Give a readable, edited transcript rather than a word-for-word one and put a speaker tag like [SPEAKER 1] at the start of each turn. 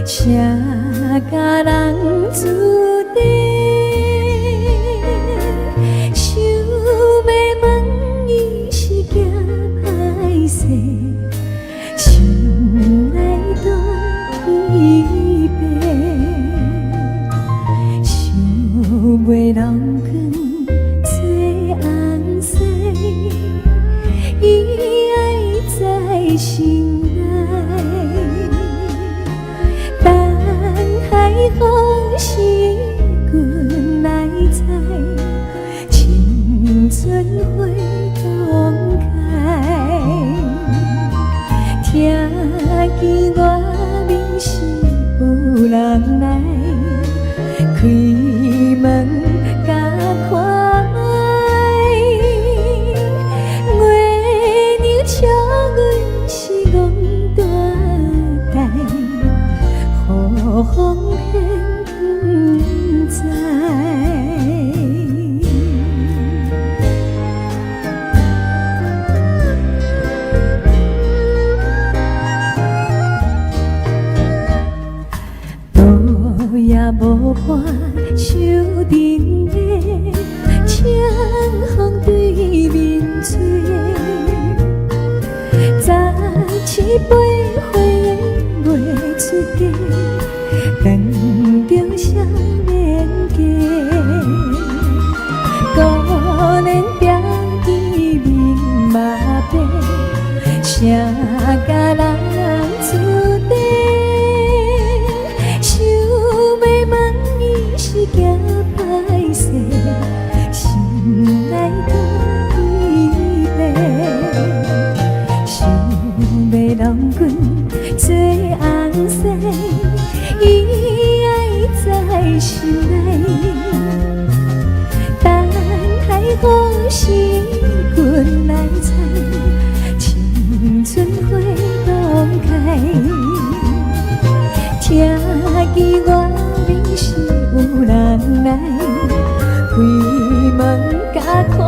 [SPEAKER 1] 谁甲人注定？想要问伊是惊歹势，心内大疲惫，想袂人光做红西，伊爱在心内。 风是阮来采，青春花放开。听见外面是有人来，开门甲看卖。月娘笑阮是戆大台，雨风。 不知，路也无伴，手顶的清风对面吹，早起八岁袂出家。 等着少年家，孤年标记面麻痹，谁甲人注定？想要问伊是惊歹势，心内大疲惫，想要郎君做红西。 伊爱在心内，等待雨时阮来采，青春花放开。听见外面是有人来，开门甲看。